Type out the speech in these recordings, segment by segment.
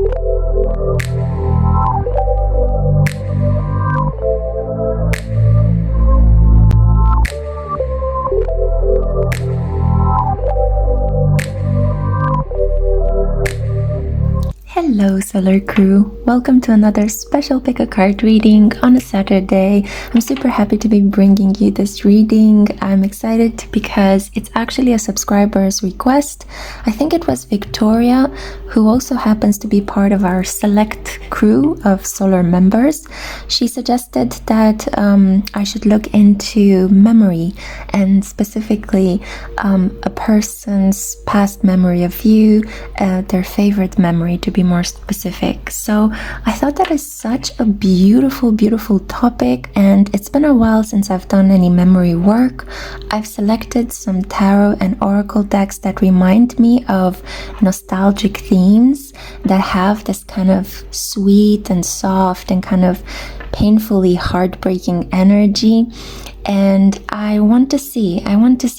Hello Solar Crew, welcome to another special pick a card reading on a Saturday. I'm super happy to be bringing you this reading. I'm excited because it's actually a subscriber's request. I think it was Victoria, who also happens to be part of our select crew of Solar members. She suggested that I should look into memory and specifically a person's past memory of you, their favorite memory to be more specific. So I thought that is such a beautiful topic, and it's been a while since I've done any memory work. I've selected some tarot and oracle decks that remind me of nostalgic themes that have this kind of sweet and soft and kind of painfully heartbreaking energy. And I want to see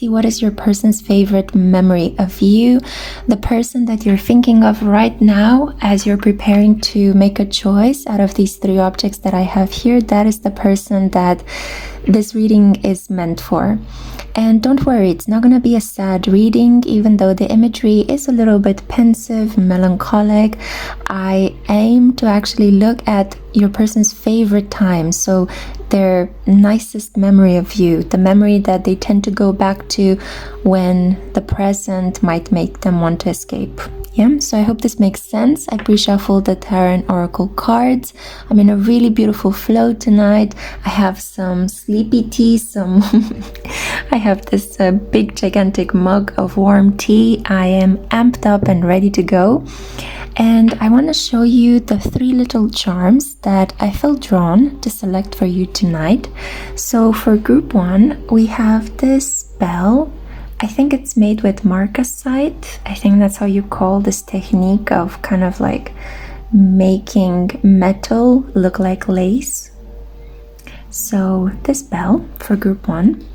what is your person's favorite memory of you, the person that you're thinking of right now as you're preparing to make a choice out of these three objects that I have here. That is the person that this reading is meant for. And don't worry, it's not going to be a sad reading, even though the imagery is a little bit pensive, melancholic. I aim to actually look at your person's favorite time, so their nicest memory of you, the memory that they tend to go back to when the present might make them want to escape. Yeah, so I hope this makes sense. I pre-shuffled the tarot and oracle cards. I'm in a really beautiful flow tonight. I have some sleepy tea, I have this big gigantic mug of warm tea. I am amped up and ready to go. And I want to show you the three little charms that I felt drawn to select for you tonight. So for group one, we have this bell. I think it's made with marcasite. I think that's how you call this technique of kind of like making metal look like lace. So this bell for group one.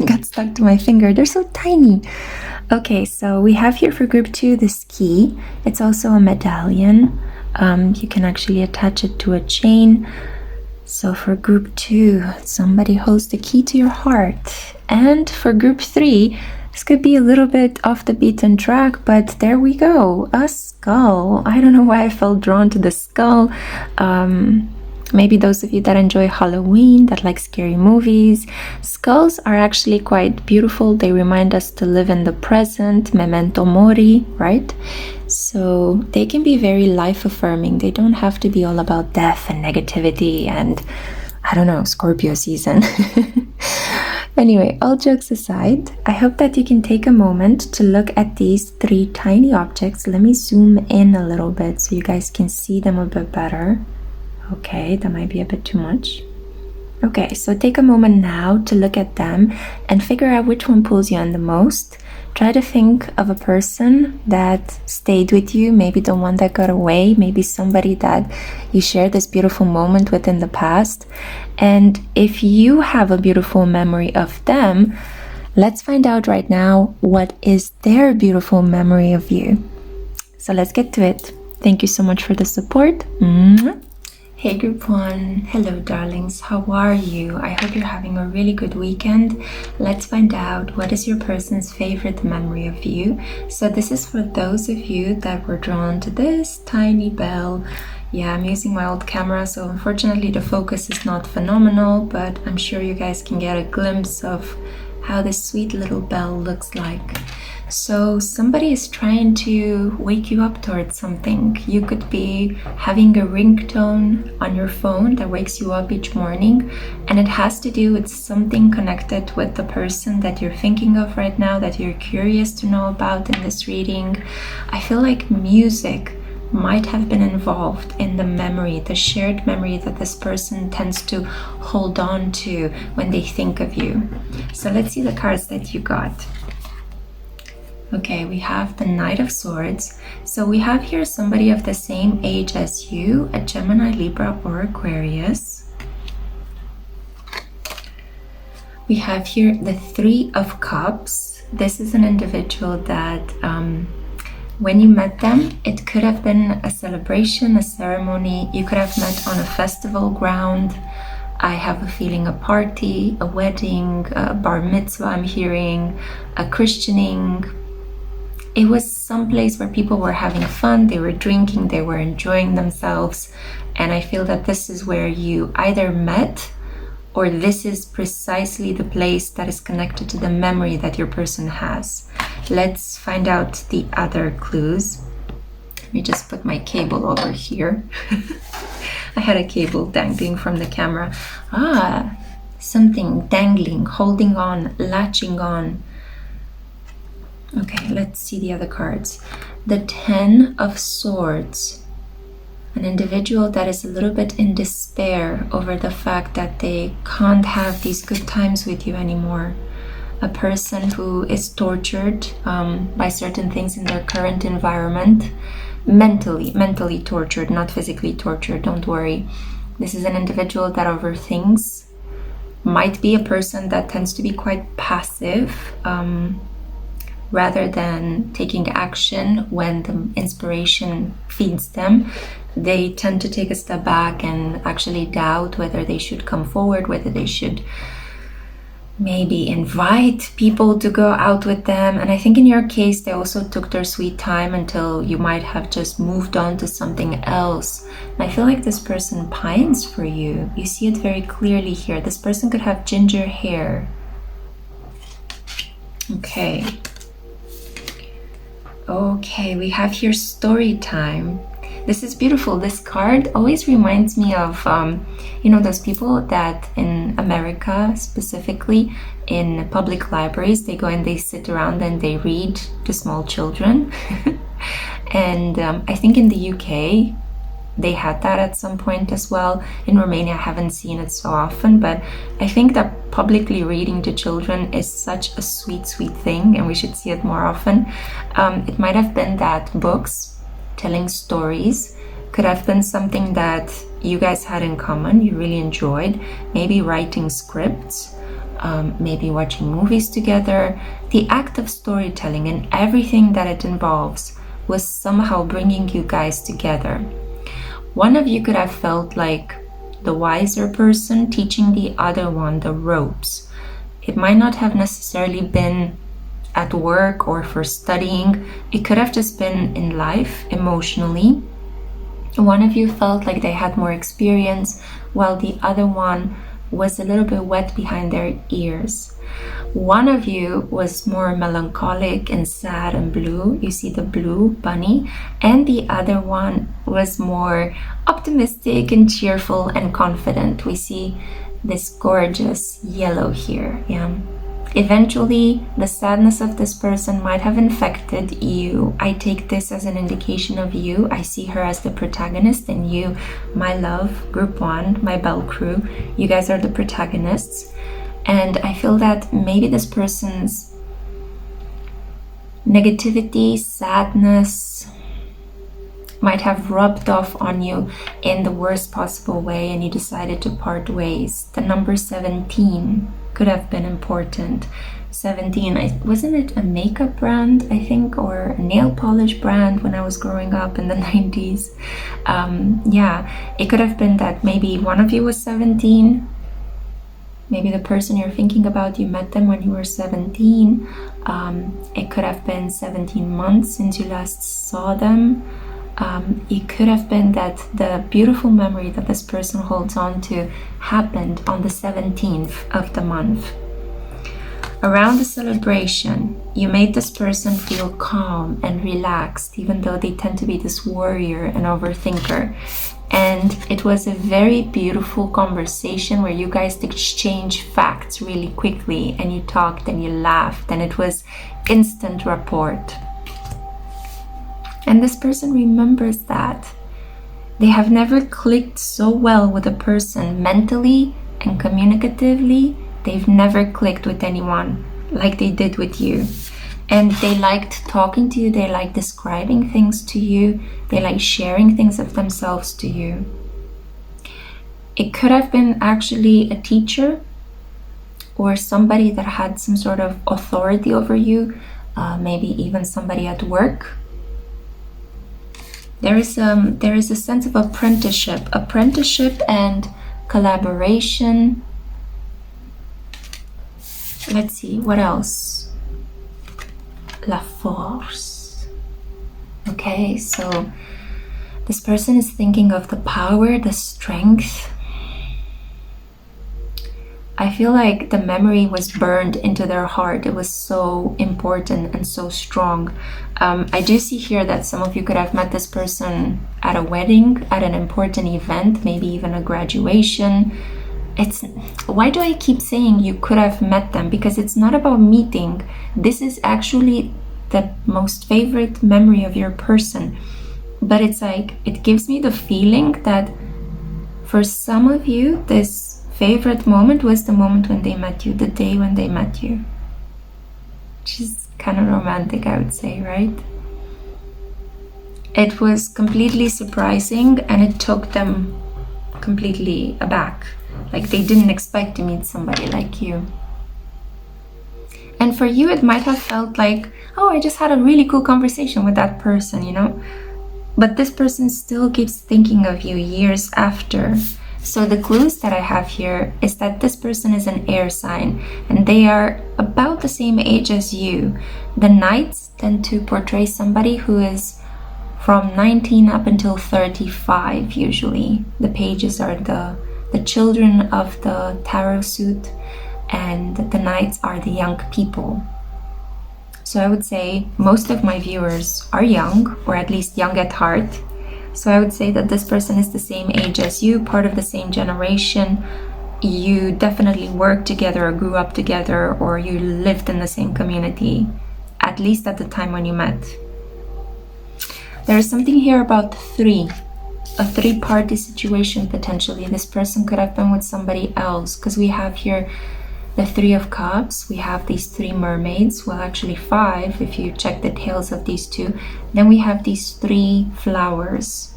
Got stuck to my finger. They're so tiny. Okay, so we have here for group two this key. It's also a medallion. You can actually attach it to a chain. So for group two, somebody holds the key to your heart. And for group three, this could be a little bit off the beaten track, but there we go, a skull. I don't know why I felt drawn to the skull. Maybe those of you that enjoy Halloween, that like scary movies. Skulls are actually quite beautiful. They remind us to live in the present, memento mori, right? So they can be very life-affirming. They don't have to be all about death and negativity and, I don't know, Scorpio season. Anyway, all jokes aside, I hope that you can take a moment to look at these three tiny objects. Let me zoom in a little bit so you guys can see them a bit better. Okay, that might be a bit too much. Okay, so take a moment now to look at them and figure out which one pulls you in the most. Try to think of a person that stayed with you, maybe the one that got away, maybe somebody that you shared this beautiful moment with in the past. And if you have a beautiful memory of them, let's find out right now what is their beautiful memory of you. So let's get to it. Thank you so much for the support. Mwah. Hey group one, hello darlings, how are you? I hope you're having a really good weekend. Let's find out what is your person's favorite memory of you. So this is for those of you that were drawn to this tiny bell. Yeah, I'm using my old camera, so unfortunately the focus is not phenomenal, but I'm sure you guys can get a glimpse of how this sweet little bell looks like. So somebody is trying to wake you up towards something. You could be having a ringtone on your phone that wakes you up each morning, and it has to do with something connected with the person that you're thinking of right now, that you're curious to know about in this reading. I feel like music might have been involved in the memory, the shared memory that this person tends to hold on to when they think of you. So let's see the cards that you got. Okay, we have the Knight of Swords. So we have here somebody of the same age as you, a Gemini, Libra, or Aquarius. We have here the Three of Cups. This is an individual that When you met them, it could have been a celebration, a ceremony. You could have met on a festival ground. I have a feeling a party, a wedding, a bar mitzvah I'm hearing, a christening. It was some place where people were having fun, they were drinking, they were enjoying themselves. And I feel that this is where you either met, or this is precisely the place that is connected to the memory that your person has. Let's find out the other clues. Let me just put my cable over here. I had a cable dangling from the camera. Something dangling, holding on, latching on. Okay, let's see the other cards. The 10 of Swords. An individual that is a little bit in despair over the fact that they can't have these good times with you anymore. A person who is tortured by certain things in their current environment. Mentally tortured, not physically tortured, don't worry. This is an individual that overthinks. Might be a person that tends to be quite passive, rather than taking action when the inspiration feeds them. They tend to take a step back and actually doubt whether they should come forward, whether they should maybe invite people to go out with them. And I think in your case, they also took their sweet time until you might have just moved on to something else. And I feel like this person pines for you. You see it very clearly here. This person could have ginger hair. Okay, we have here story time. This is beautiful. This card always reminds me of, those people that in America, specifically in public libraries, they go and they sit around and they read to small children. And I think in the UK, they had that at some point as well. In Romania, I haven't seen it so often, but I think that publicly reading to children is such a sweet, sweet thing, and we should see it more often. It might have been that books, telling stories, could have been something that you guys had in common, you really enjoyed. Maybe writing scripts, maybe watching movies together. The act of storytelling and everything that it involves was somehow bringing you guys together. One of you could have felt like the wiser person teaching the other one the ropes. It might not have necessarily been at work or for studying. It could have just been in life, emotionally. One of you felt like they had more experience, while the other one was a little bit wet behind their ears. One of you was more melancholic and sad and blue. You see the blue bunny. And the other one was more optimistic and cheerful and confident. We see this gorgeous yellow here. Yeah. Eventually, the sadness of this person might have infected you. I take this as an indication of you. I see her as the protagonist, and you, my love, group one, my bell crew, you guys are the protagonists. And I feel that maybe this person's negativity, sadness, might have rubbed off on you in the worst possible way, and you decided to part ways. The number 17 could have been important. 17, wasn't it a makeup brand, I think, or a nail polish brand when I was growing up in the 90s? It could have been that maybe one of you was 17. Maybe the person you're thinking about, you met them when you were 17. It could have been 17 months since you last saw them. It could have been that the beautiful memory that this person holds on to happened on the 17th of the month. Around the celebration, you made this person feel calm and relaxed, even though they tend to be this warrior and overthinker. And it was a very beautiful conversation where you guys exchanged facts really quickly, and you talked and you laughed, and it was instant rapport. And this person remembers that. They have never clicked so well with a person mentally and communicatively. They've never clicked with anyone like they did with you. And they liked talking to you. They liked describing things to you. They like sharing things of themselves to you. It could have been actually a teacher or somebody that had some sort of authority over you, maybe even somebody at work. There is a sense of apprenticeship and collaboration. Let's see, what else? La force. Okay, so this person is thinking of the power, the strength. I feel like the memory was burned into their heart. It was so important and so strong. I do see here that some of you could have met this person at a wedding, at an important event, maybe even a graduation. Why do I keep saying you could have met them? Because it's not about meeting. This is actually the most favorite memory of your person. But it's like, it gives me the feeling that for some of you, this favorite moment was the moment when they met you, the day when they met you. Which is kind of romantic, I would say, right? It was completely surprising and it took them completely aback. Like they didn't expect to meet somebody like you. And for you, it might have felt like, oh, I just had a really cool conversation with that person, you know? But this person still keeps thinking of you years after. So the clues that I have here is that this person is an air sign and they are about the same age as you. The Knights tend to portray somebody who is from 19 up until 35 usually. The pages are the children of the tarot suit and the Knights are the young people. So I would say most of my viewers are young, or at least young at heart. So I would say that this person is the same age as you, part of the same generation. You definitely worked together or grew up together, or you lived in the same community, at least at the time when you met. There is something here about a three-party situation potentially. This person could have been with somebody else, because we have here the Three of Cups, we have these three mermaids, well actually five if you check the tails of these two. Then we have these three flowers.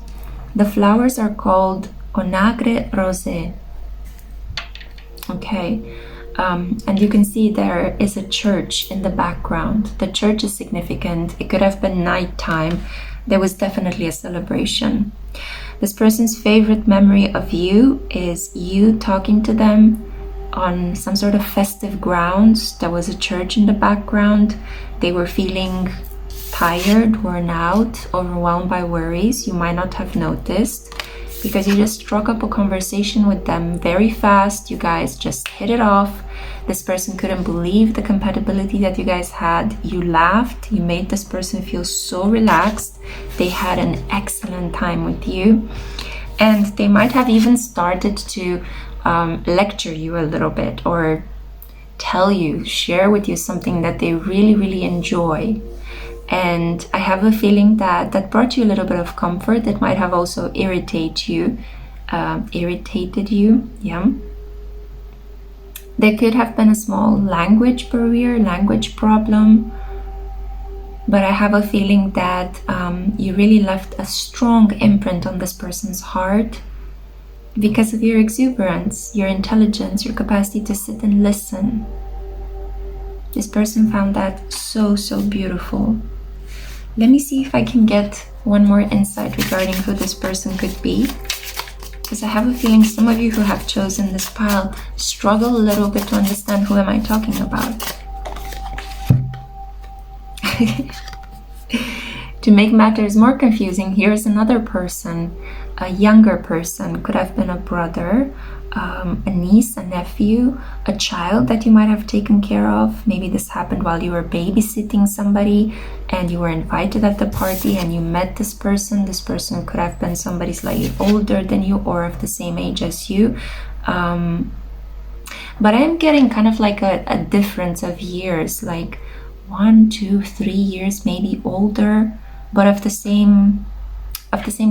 The flowers are called Onagre Rosé. Okay, and you can see there is a church in the background. The church is significant. It could have been nighttime. There was definitely a celebration. This person's favorite memory of you is you talking to them on some sort of festive grounds. There was a church in the background. They were feeling tired, worn out, overwhelmed by worries. You might not have noticed because you just struck up a conversation with them very fast. You guys just hit it off. This person couldn't believe the compatibility that you guys had. You laughed. You made this person feel so relaxed. They had an excellent time with you. And they might have even started to lecture you a little bit, or share with you something that they really, really enjoy. And I have a feeling that that brought you a little bit of comfort. That might have also irritated you. Yeah. There could have been a small language barrier, language problem. But I have a feeling that you really left a strong imprint on this person's heart because of your exuberance, your intelligence, your capacity to sit and listen. This person found that so, so beautiful. Let me see if I can get one more insight regarding who this person could be. Because I have a feeling some of you who have chosen this pile struggle a little bit to understand who am I talking about. To make matters more confusing, here's another person, a younger person, could have been a brother, a niece, a nephew, a child that you might have taken care of. Maybe this happened while you were babysitting somebody and you were invited at the party and you met this person. This person could have been somebody slightly older than you or of the same age as you. But I am getting kind of like a difference of years, like 1, 2, 3 years maybe older, but of the same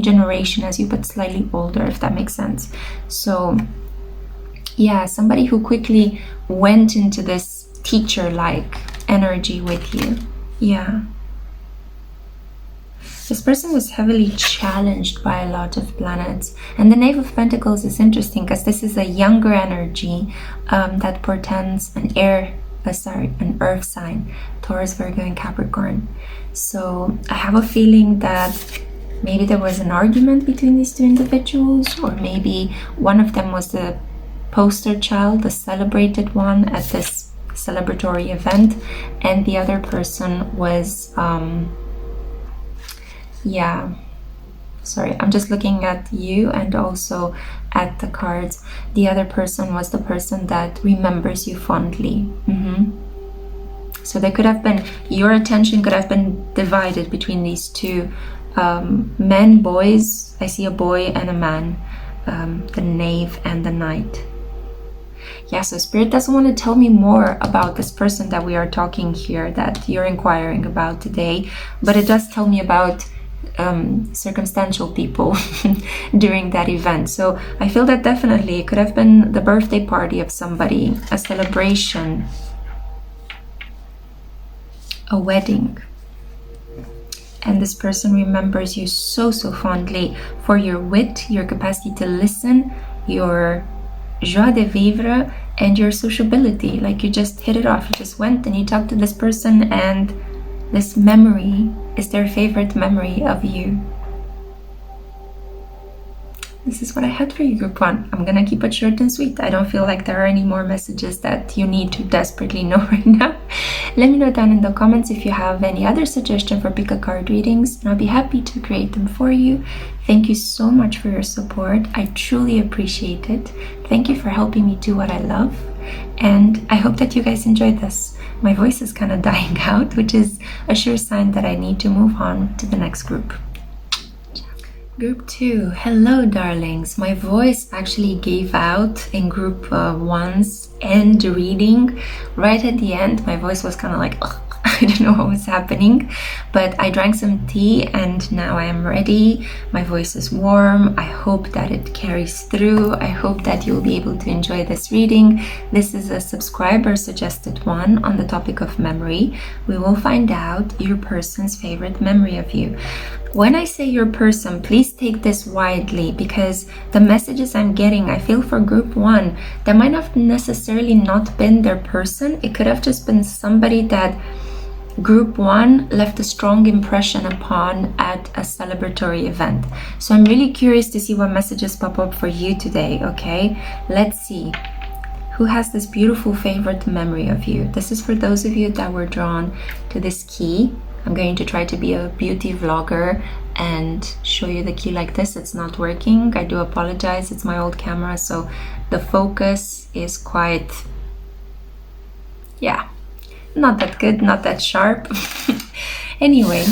generation as you, but slightly older, if that makes sense. So yeah, somebody who quickly went into this teacher-like energy with you. Yeah. This person was heavily challenged by a lot of planets. And the Knave of Pentacles is interesting because this is a younger energy that portends an earth sign, Taurus, Virgo, and Capricorn. So I have a feeling that maybe there was an argument between these two individuals, or maybe one of them was the poster child, the celebrated one at this celebratory event, and the other person was yeah, sorry, I'm just looking at you and also at the cards. The other person was the person that remembers you fondly. So there could have been, your attention could have been divided between these two men, boys. I see a boy and a man, the knave and the knight. Yeah, so Spirit doesn't want to tell me more about this person that we are talking here, that you're inquiring about today, but it does tell me about circumstantial people during that event. So I feel that definitely it could have been the birthday party of somebody, a celebration, a wedding. And this person remembers you so fondly for your wit, your capacity to listen, your joie de vivre, and your sociability. Like, you just hit it off. You just went and you talked to this person, and this memory is their favorite memory of you. This is what I had for you, group 1. I'm gonna keep it short and sweet. I don't feel like there are any more messages that you need to desperately know right now. Let me know down in the comments if you have any other suggestion for pick a card readings, and I'll be happy to create them for you. Thank you so much for your support. I truly appreciate it. Thank you for helping me do what I love. And I hope that you guys enjoyed this. My voice is kind of dying out, which is a sure sign that I need to move on to the next group. Group 2, hello darlings. My voice actually gave out in group 1's end reading. Right at the end, my voice was kind of like, ugh. I don't know what was happening, but I drank some tea and now I am ready. My voice is warm. I hope that it carries through. I hope that you'll be able to enjoy this reading. This is a subscriber suggested one on the topic of memory. We will find out your person's favorite memory of you. When I say your person, please take this widely, because the messages I'm getting, I feel for group 1, that might have necessarily not been their person. It could have just been somebody that group 1 left a strong impression upon at a celebratory event. So I'm really curious to see what messages pop up for you today, okay? Let's see. Who has this beautiful favorite memory of you? This is for those of you that were drawn to this key. I'm going to try to be a beauty vlogger and show you the key like this. It's not working. I do apologize. It's my old camera, so the focus is quite, yeah, not that good, not that sharp. Anyway,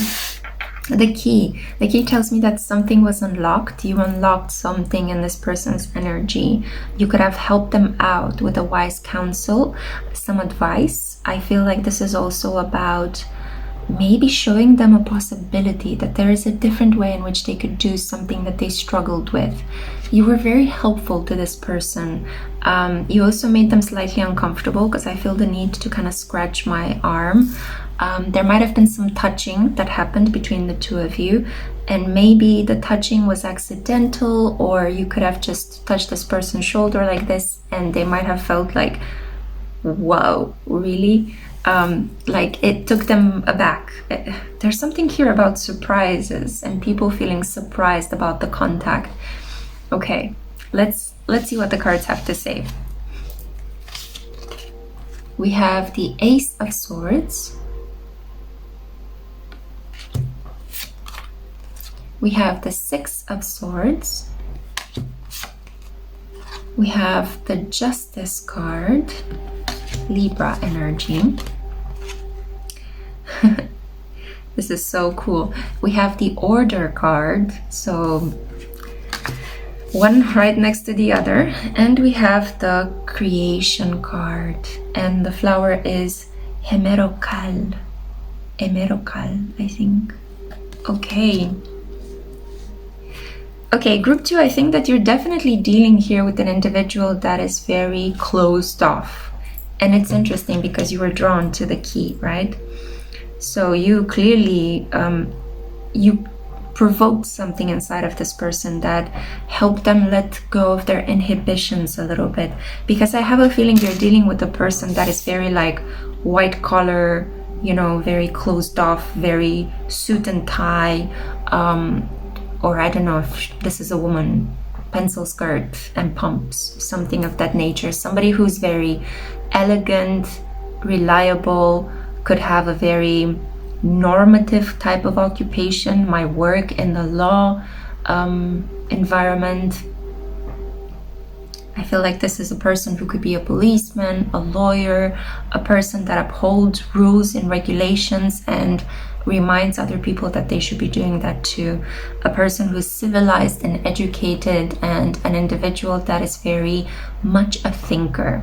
the key tells me that something was unlocked. You unlocked something in this person's energy. You could have helped them out with a wise counsel, some advice. I feel like this is also about maybe showing them a possibility, that there is a different way in which they could do something that they struggled with. You were very helpful to this person. You also made them slightly uncomfortable, because I feel the need to kind of scratch my arm. There might have been some touching that happened between the two of you, and maybe the touching was accidental, or you could have just touched this person's shoulder like this and they might have felt like, whoa, really? Like it took them aback. There's something here about surprises and people feeling surprised about the contact. Okay, let's see what the cards have to say. We have the Ace of Swords. We have the Six of Swords. We have the Justice card, Libra energy. This is so cool. We have the Order card, so one right next to the other, and we have the Creation card, and the flower is Hemerokal, I think. Okay, group 2, I think that you're definitely dealing here with an individual that is very closed off. And it's interesting because you were drawn to the key, right? So you clearly, you provoked something inside of this person that helped them let go of their inhibitions a little bit. Because I have a feeling you're dealing with a person that is very like white collar, you know, very closed off, very suit and tie, or I don't know if this is a woman, pencil skirt and pumps, something of that nature. Somebody who's very elegant, reliable, could have a very normative type of occupation, my work in the law environment. I feel like this is a person who could be a policeman, a lawyer, a person that upholds rules and regulations and reminds other people that they should be doing that too. A person who's civilized and educated, and an individual that is very much a thinker.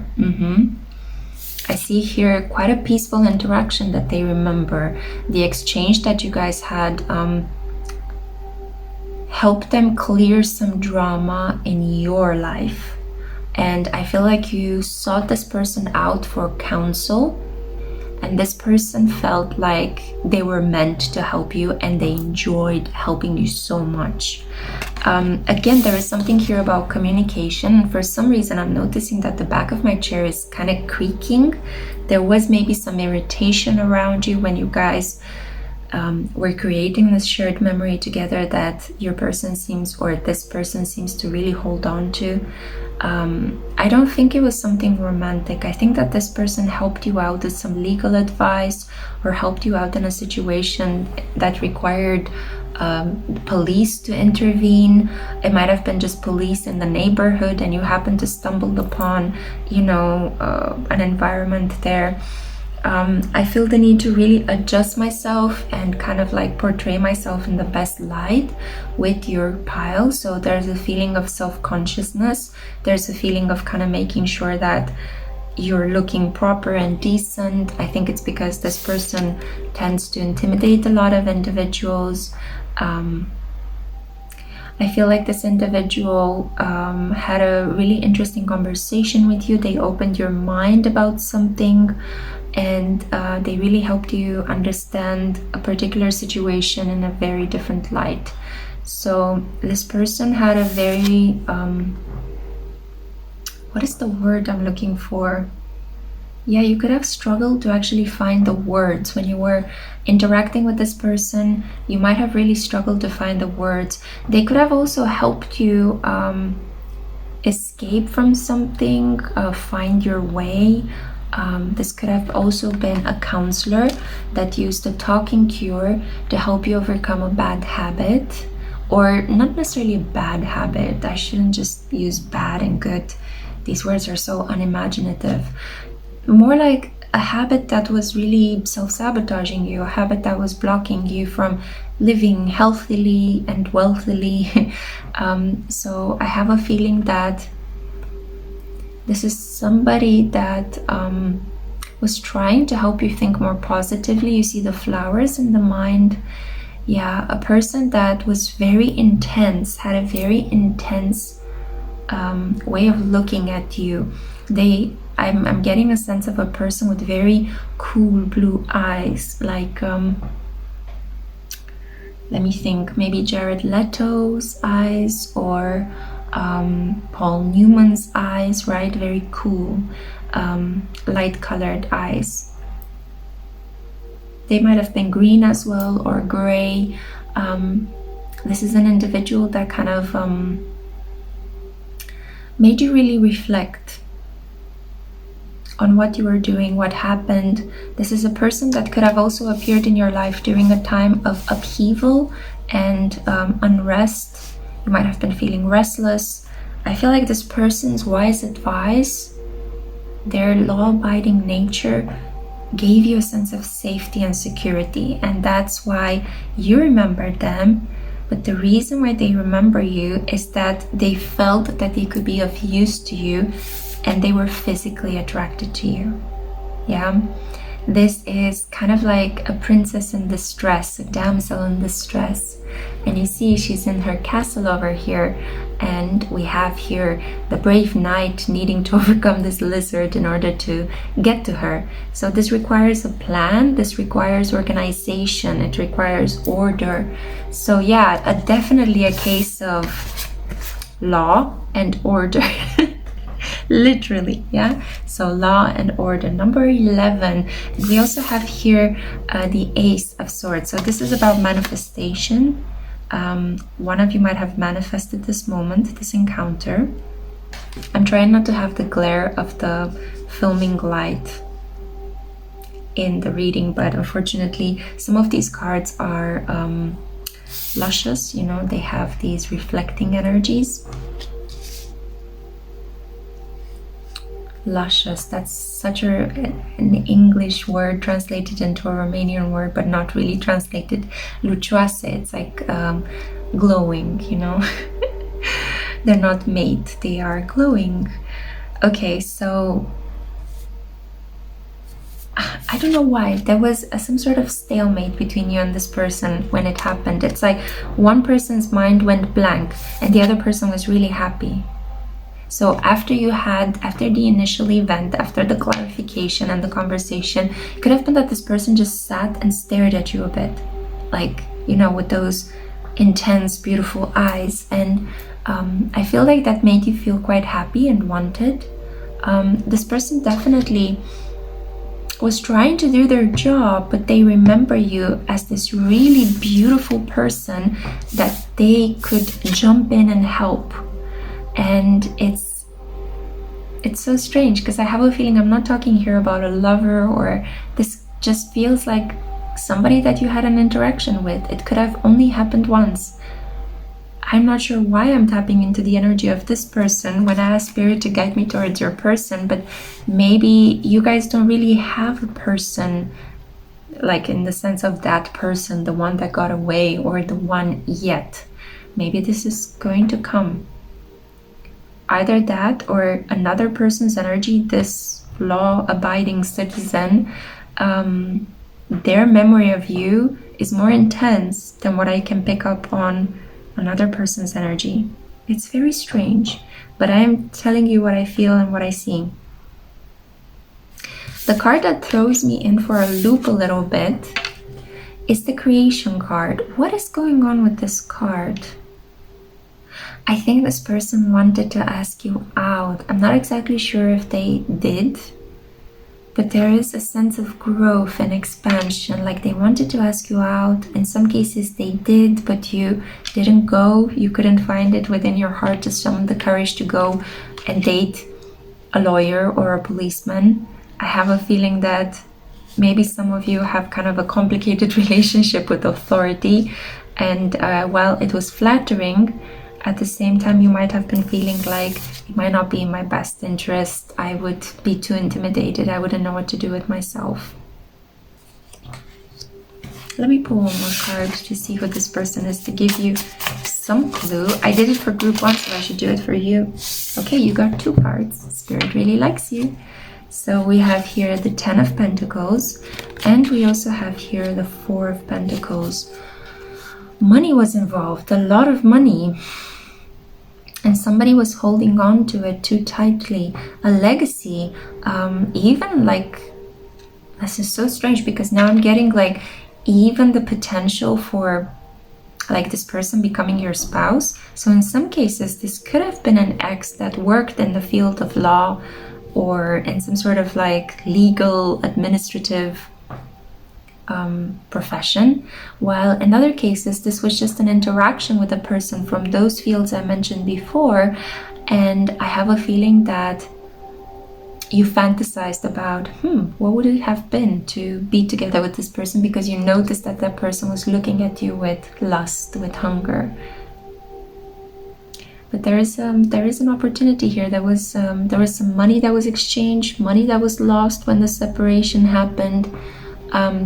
I see here quite a peaceful interaction that they remember. The exchange that you guys had helped them clear some drama in your life. And I feel like you sought this person out for counsel, and this person felt like they were meant to help you and they enjoyed helping you so much. Again, there is something here about communication. For some reason, I'm noticing that the back of my chair is kind of creaking. There was maybe some irritation around you when you guys were creating this shared memory together that your person seems, or this person seems to really hold on to. I don't think it was something romantic. I think that this person helped you out with some legal advice, or helped you out in a situation that required police to intervene. It might have been just police in the neighborhood and you happened to stumble upon, an environment there. I feel the need to really adjust myself and kind of like portray myself in the best light with your pile. So there's a feeling of self-consciousness. There's a feeling of kind of making sure that you're looking proper and decent. I think it's because this person tends to intimidate a lot of individuals. I feel like this individual had a really interesting conversation with you. They opened your mind about something, and they really helped you understand a particular situation in a very different light. So this person had a very, what is the word I'm looking for? Yeah, you could have struggled to actually find the words when you were interacting with this person. You might have really struggled to find the words. They could have also helped you escape from something, find your way. This could have also been a counselor that used a talking cure to help you overcome a bad habit, or not necessarily a bad habit. I shouldn't just use bad and good. These words are so unimaginative. More like a habit that was really self-sabotaging you, a habit that was blocking you from living healthily and wealthily. So I have a feeling that this is somebody that was trying to help you think more positively. You see the flowers in the mind. Yeah, a person that was very intense, had a very intense way of looking at you. I'm getting a sense of a person with very cool blue eyes, like let me think, maybe Jared Leto's eyes, or Paul Newman's eyes, right? Very cool, light colored eyes. They might have been green as well, or gray. This is an individual that kind of made you really reflect on what you were doing, what happened. This is a person that could have also appeared in your life during a time of upheaval and unrest. You might have been feeling restless. I feel like this person's wise advice, their law-abiding nature, gave you a sense of safety and security, and that's why you remembered them. But the reason why they remember you is that they felt that they could be of use to you, and they were physically attracted to you. Yeah, this is kind of like a princess in distress, a damsel in distress. And you see she's in her castle over here, and we have here the brave knight needing to overcome this lizard in order to get to her. So this requires a plan, this requires organization, it requires order. So yeah, definitely a case of law and order. Literally, yeah. So law and order. Number 11. We also have here the Ace of Swords. So this is about manifestation. One of you might have manifested this moment, this encounter. I'm trying not to have the glare of the filming light in the reading, but unfortunately some of these cards are luscious, you know, they have these reflecting energies. Luscious, that's such an English word translated into a Romanian word, but not really translated. Lucioase, it's like glowing, you know. They're not mate, they are glowing. Okay, so I don't know why there was some sort of stalemate between you and this person when it happened. It's like one person's mind went blank and the other person was really happy. So after the initial event, after the clarification and the conversation, it could have been that this person just sat and stared at you a bit, like, you know, with those intense, beautiful eyes. And I feel like that made you feel quite happy and wanted. This person definitely was trying to do their job, but they remember you as this really beautiful person that they could jump in and help. And it's so strange because I have a feeling I'm not talking here about a lover, or this just feels like somebody that you had an interaction with. It could have only happened once. I'm not sure why I'm tapping into the energy of this person when I ask Spirit to guide me towards your person, but maybe you guys don't really have a person, like in the sense of that person, the one that got away or the one yet. Maybe this is going to come. Either that or another person's energy, this law-abiding citizen, their memory of you is more intense than what I can pick up on another person's energy. It's very strange, but I am telling you what I feel and what I see. The card that throws me in for a loop a little bit is the creation card. What is going on with this card? I think this person wanted to ask you out. I'm not exactly sure if they did, but there is a sense of growth and expansion. Like they wanted to ask you out. In some cases they did, but you didn't go. You couldn't find it within your heart to summon the courage to go and date a lawyer or a policeman. I have a feeling that maybe some of you have kind of a complicated relationship with authority, and while it was flattering, at the same time, you might have been feeling like it might not be in my best interest. I would be too intimidated. I wouldn't know what to do with myself. Let me pull one more card to see who this person is, to give you some clue. I did it for group 1, so I should do it for you. Okay, you got 2 cards. Spirit really likes you. So we have here the 10 of Pentacles, and we also have here the 4 of Pentacles. Money was involved, a lot of money. And somebody was holding on to it too tightly. A legacy, even like, this is so strange because now I'm getting like even the potential for like this person becoming your spouse. So in some cases, this could have been an ex that worked in the field of law or in some sort of like legal, administrative profession, while in other cases this was just an interaction with a person from those fields I mentioned before. And I have a feeling that you fantasized about what would it have been to be together with this person, because you noticed that that person was looking at you with lust, with hunger. But there is an opportunity here. There was some money that was exchanged, money that was lost when the separation happened.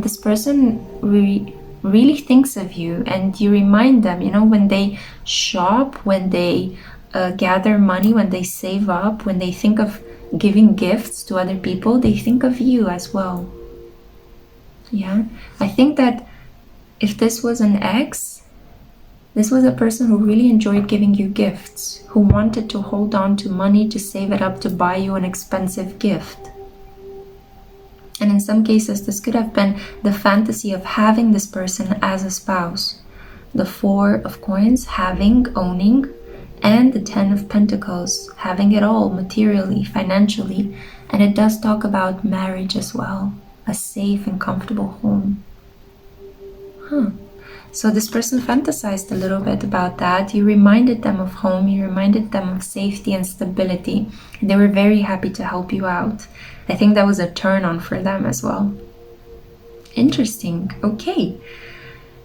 This person really thinks of you, and you remind them, you know, when they shop, when they gather money, when they save up, when they think of giving gifts to other people, they think of you as well. Yeah, I think that if this was an ex, this was a person who really enjoyed giving you gifts, who wanted to hold on to money to save it up to buy you an expensive gift. And in some cases, this could have been the fantasy of having this person as a spouse. The 4 of Coins, having, owning, and the 10 of Pentacles, having it all materially, financially. And it does talk about marriage as well, a safe and comfortable home. So this person fantasized a little bit about that. You reminded them of home, you reminded them of safety and stability. And they were very happy to help you out. I think that was a turn on for them as well. Interesting. Okay.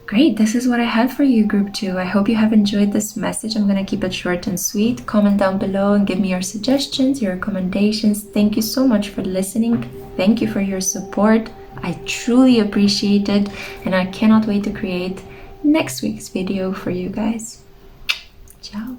Great, this is what I had for you, Group 2. I hope you have enjoyed this message. I'm going to keep it short and sweet. Comment down below and give me your suggestions, your recommendations. Thank you so much for listening. Thank you for your support. I truly appreciate it, and I cannot wait to create next week's video for you guys. Ciao.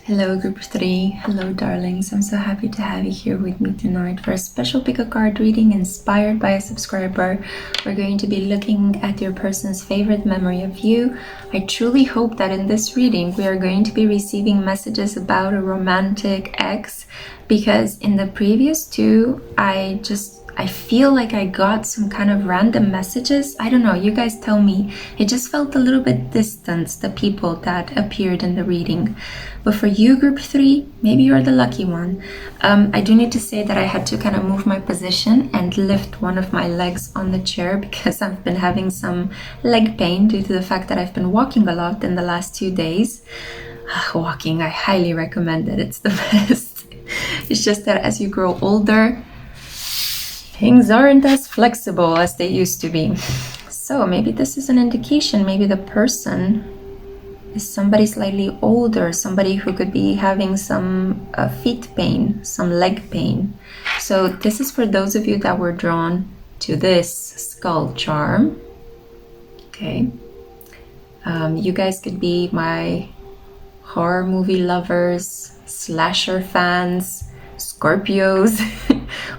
Hello, Group 3. Hello, darlings. I'm so happy to have you here with me tonight for a special pick a card reading inspired by a subscriber. We're going to be looking at your person's favorite memory of you. I truly hope that in this reading we are going to be receiving messages about a romantic ex, because in the previous two I feel like I got some kind of random messages. I don't know, you guys tell me. It just felt a little bit distant, the people that appeared in the reading. But for you, Group 3, maybe you're the lucky one. I do need to say that I had to kind of move my position and lift one of my legs on the chair because I've been having some leg pain due to the fact that I've been walking a lot in the last 2 days. Walking, I highly recommend it. It's the best. It's just that as you grow older, things aren't as flexible as they used to be. So maybe this is an indication. Maybe the person is somebody slightly older, somebody who could be having some feet pain, some leg pain. So this is for those of you that were drawn to this skull charm. Okay. You guys could be my horror movie lovers, slasher fans, Scorpios,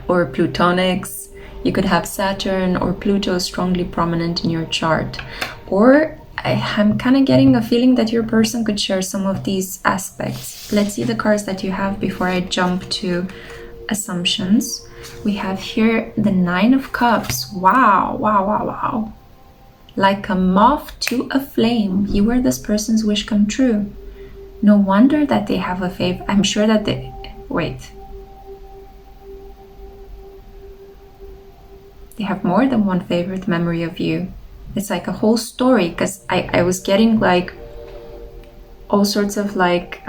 or Plutonics. You could have Saturn or Pluto strongly prominent in your chart. Or I'm kind of getting a feeling that your person could share some of these aspects. Let's see the cards that you have before I jump to assumptions. We have here the Nine of Cups. Wow, wow, wow, wow. Like a moth to a flame. You were this person's wish come true. No wonder that they have a favorite. I'm sure that they... Wait. They have more than one favorite memory of you. It's like a whole story, because I was getting like all sorts of like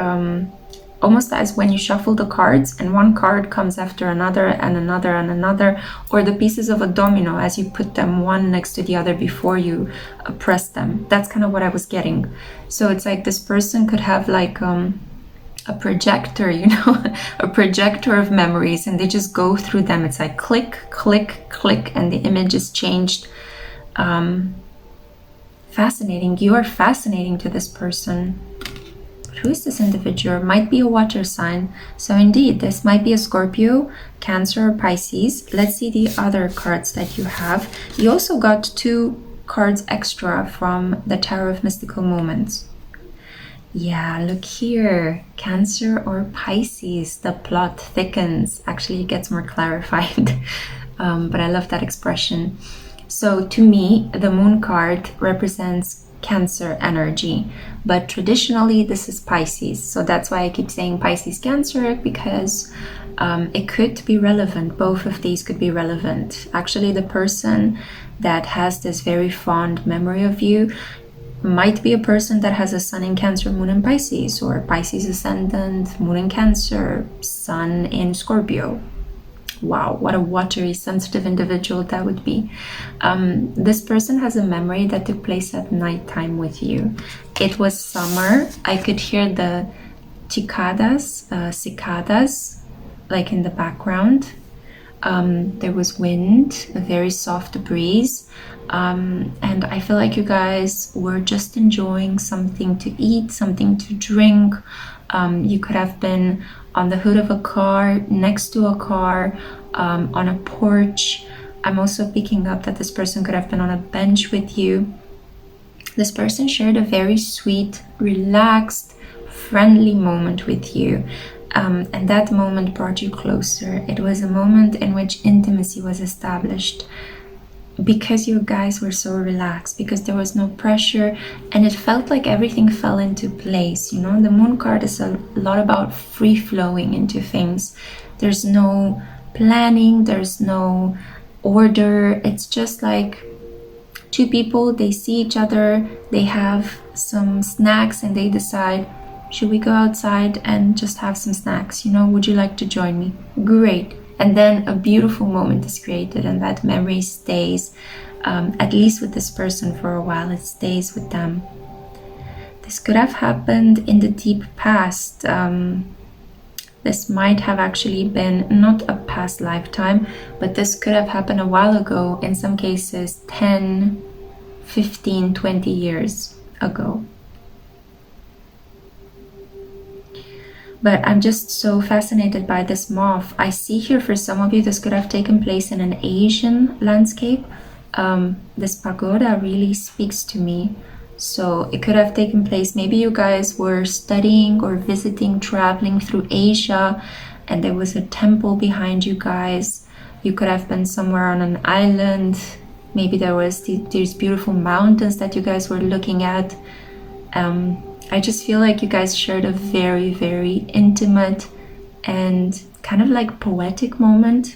almost as when you shuffle the cards and one card comes after another and another and another, or the pieces of a domino as you put them one next to the other before you press them. That's kind of what I was getting. So it's like this person could have like a projector, you know, a projector of memories, and they just go through them. It's like click, click, click, and the image is changed. Fascinating. You are fascinating to this person. Who is this individual? Might be a water sign. So indeed, this might be a Scorpio, Cancer, or Pisces. Let's see the other cards that you have. You also got 2 cards extra from the Tower of Mystical Moments. Yeah, look here, Cancer or Pisces, the plot thickens. Actually, it gets more clarified, but I love that expression. So to me, the Moon card represents Cancer energy, but traditionally this is Pisces. So that's why I keep saying Pisces, Cancer, because it could be relevant. Both of these could be relevant. Actually, the person that has this very fond memory of you might be a person that has a Sun in Cancer, Moon in Pisces, or Pisces ascendant, Moon in Cancer, Sun in Scorpio. Wow, what a watery, sensitive individual that would be. This person has a memory that took place at nighttime with you. It was summer. I could hear the cicadas, like in the background. There was wind, a very soft breeze. And I feel like you guys were just enjoying something to eat, something to drink. You could have been on the hood of a car, next to a car, on a porch. I'm also picking up that this person could have been on a bench with you. This person shared a very sweet, relaxed, friendly moment with you. And that moment brought you closer. It was a moment in which intimacy was established, because you guys were so relaxed, because there was no pressure, and it felt like everything fell into place. You know, the Moon card is a lot about free flowing into things. There's no planning, there's no order. It's just like Two people, they see each other, they have some snacks, and they decide, should we go outside and just have some snacks? You know, would you like to join me? Great. And then a beautiful moment is created, and that memory stays, at least with this person for a while. It stays with them. This could have happened in the deep past. This might have actually been not a past lifetime, but this could have happened a while ago, in some cases 10, 15, 20 years ago. But I'm just so fascinated by this moth. I see here for some of you this could have taken place in an Asian landscape. This pagoda really speaks to me. So it could have taken place, maybe you guys were studying or visiting, traveling through Asia, and there was a temple behind you guys. You could have been somewhere on an island. Maybe there was these beautiful mountains that you guys were looking at. I just feel like you guys shared a very, very intimate and kind of like poetic moment.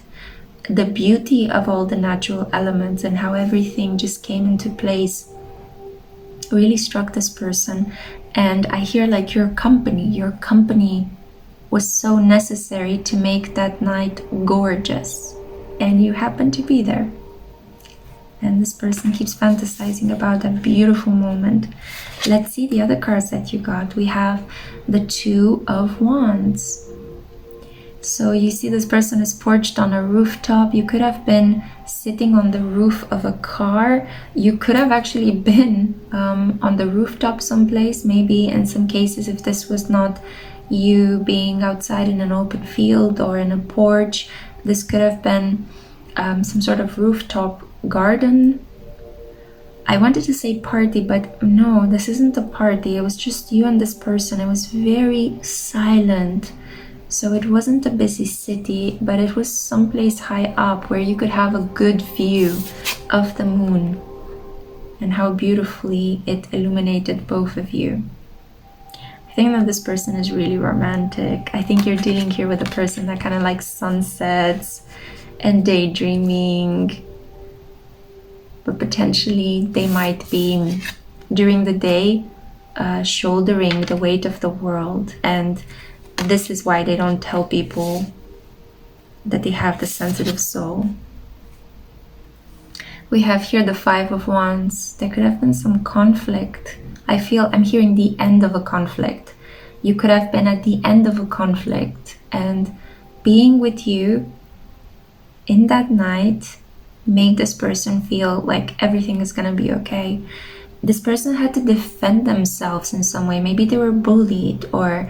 The beauty of all the natural elements and how everything just came into place really struck this person. And I hear like your company was so necessary to make that night gorgeous, and you happened to be there. And this person keeps fantasizing about that beautiful moment. Let's see the other cards that you got. We have the Two of Wands. So you see this person is perched on a rooftop. You could have been sitting on the roof of a car. You could have actually been on the rooftop someplace. Maybe in some cases, if this was not you being outside in an open field or in a porch, this could have been some sort of rooftop garden. I wanted to say party, but no, this isn't a party. It was just you and this person. It was very silent. So it wasn't a busy city, but it was someplace high up where you could have a good view of the moon and how beautifully it illuminated both of you. I think that this person is really romantic. I think you're dealing here with a person that kind of likes sunsets and daydreaming, but potentially they might be during the day shouldering the weight of the world, and this is why they don't tell people that they have the sensitive soul. We have here the Five of Wands. There could have been some conflict. I'm hearing the end of a conflict. You could have been at the end of a conflict, and being with you in that night made this person feel like everything is gonna be okay. This person had to defend themselves in some way. Maybe they were bullied, or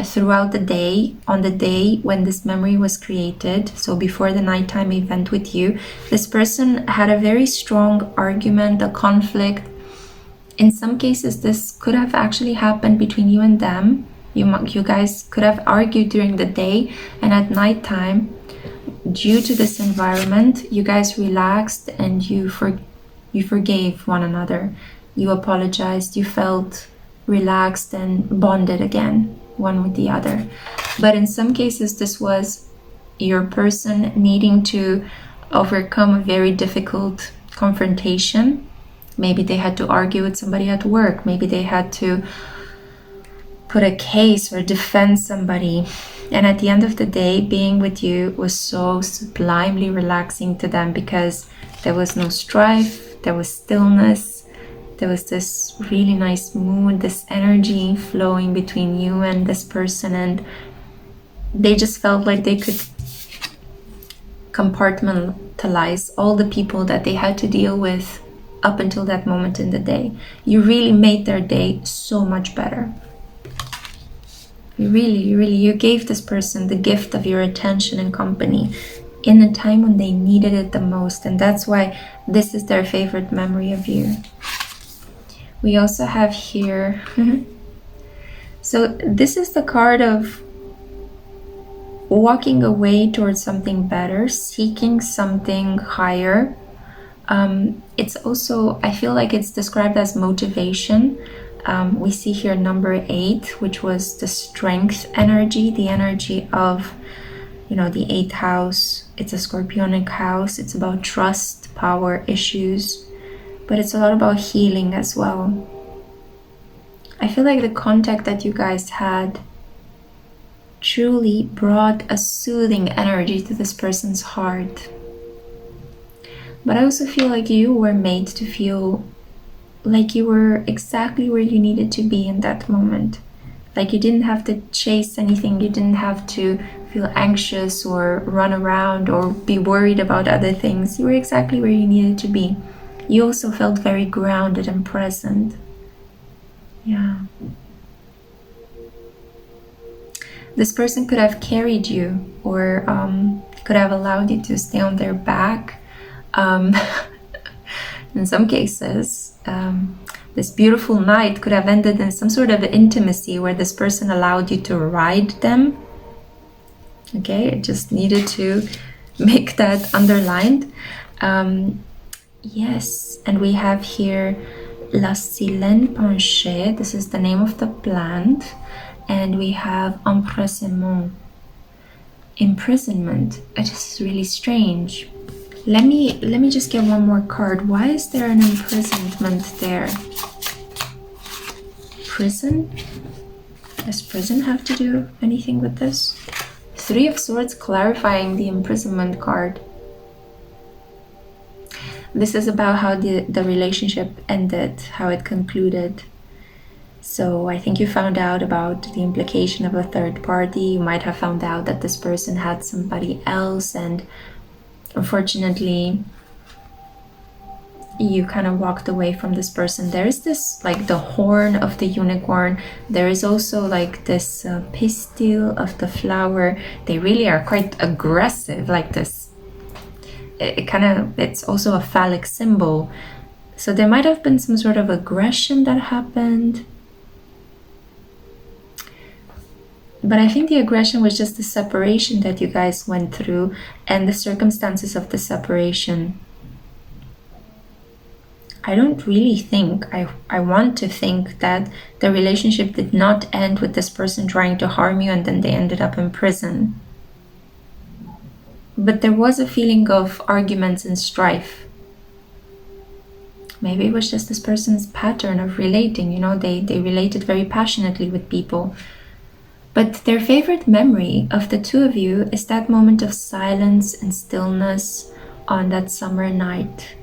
throughout the day, on the day when this memory was created, so before the nighttime event with you, this person had a very strong argument, a conflict. In some cases, this could have actually happened between you and them. You guys could have argued during the day, and at nighttime, due to this environment, you guys relaxed and you forgave one another. You apologized, you felt relaxed and bonded again, one with the other. But in some cases, this was your person needing to overcome a very difficult confrontation. Maybe they had to argue with somebody at work. Maybe they had to put a case or defend somebody. And at the end of the day, being with you was so sublimely relaxing to them, because there was no strife, there was stillness, there was this really nice mood, this energy flowing between you and this person, and they just felt like they could compartmentalize all the people that they had to deal with up until that moment in the day. You really made their day so much better. You gave this person the gift of your attention and company in a time when they needed it the most, and that's why this is their favorite memory of you. We also have here so this is the card of walking away towards something better, seeking something higher. It's also, I feel like it's described as motivation. We see here number 8, which was the strength energy, the energy of, the 8th house. It's a scorpionic house. It's about trust, power, issues. but it's a lot about healing as well. I feel like the contact that you guys had truly brought a soothing energy to this person's heart. But I also feel like you were made to feel like you were exactly where you needed to be in that moment. Like you didn't have to chase anything, you didn't have to feel anxious or run around or be worried about other things. You were exactly where you needed to be. You also felt very grounded and present. Yeah. This person could have carried you, or could have allowed you to stay on their back. In some cases, this beautiful night could have ended in some sort of intimacy where this person allowed you to ride them. Okay, I just needed to make that underlined. Yes, and we have here La Silène Penchée. This is the name of the plant. And we have Empressement, imprisonment. It is really strange. Let me just get one more card. Why is there an imprisonment there? Prison? Does prison have to do anything with this? Three of Swords clarifying the imprisonment card. This is about how the relationship ended, how it concluded. So I think you found out about the implication of a third party. You might have found out that this person had somebody else, and unfortunately you kind of walked away from this person. There is this, like, the horn of the unicorn. There is also like this pistil of the flower. They really are quite aggressive, like this. It's also a phallic symbol. So there might have been some sort of aggression that happened. But I think the aggression was just the separation that you guys went through and the circumstances of the separation. I don't really think, I want to think that the relationship did not end with this person trying to harm you and then they ended up in prison. But there was a feeling of arguments and strife. Maybe it was just this person's pattern of relating, you know, they related very passionately with people. But their favorite memory of the two of you is that moment of silence and stillness on that summer night.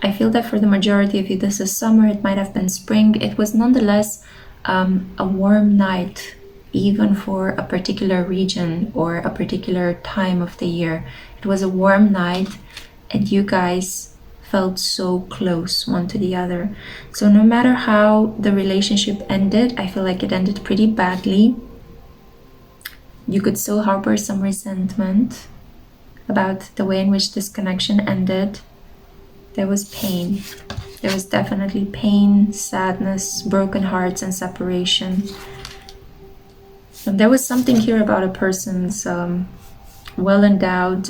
I feel that for the majority of you, this is summer, it might have been spring. It was nonetheless a warm night, even for a particular region or a particular time of the year. It was a warm night and you guys felt so close one to the other. So no matter how the relationship ended, I feel like it ended pretty badly. You could still harbor some resentment about the way in which this connection ended. There was pain. There was definitely pain, sadness, broken hearts, and separation. And there was something here about a person's well-endowed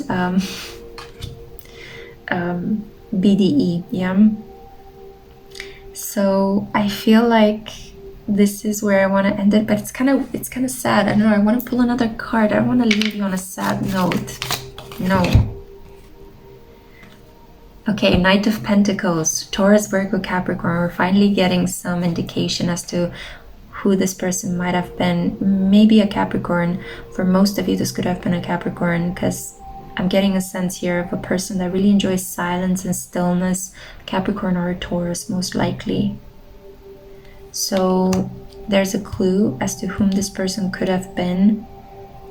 BDE, yeah? So I feel like this is where I want to end it, but it's kind of sad. I don't know, I want to pull another card. I don't want to leave you on a sad note. No. Okay, Knight of Pentacles, Taurus, Virgo, Capricorn. We're finally getting some indication as to who this person might have been. Maybe a Capricorn. For most of you, this could have been a Capricorn, because I'm getting a sense here of a person that really enjoys silence and stillness. Capricorn or a Taurus, most likely. So there's a clue as to whom this person could have been.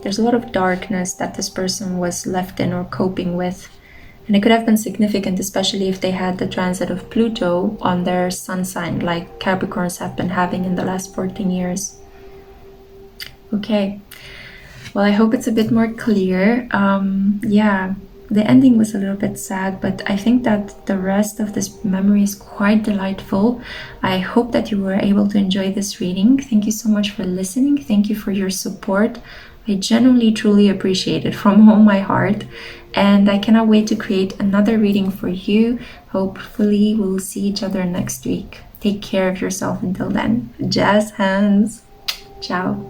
There's a lot of darkness that this person was left in or coping with. And it could have been significant, especially if they had the transit of Pluto on their sun sign, like Capricorns have been having in the last 14 years. Okay. Well, I hope it's a bit more clear. Yeah, the ending was a little bit sad, but I think that the rest of this memory is quite delightful. I hope that you were able to enjoy this reading. Thank you so much for listening. Thank you for your support. I genuinely, truly appreciate it from all my heart. And I cannot wait to create another reading for you. Hopefully, we'll see each other next week. Take care of yourself until then. Jazz hands. Ciao.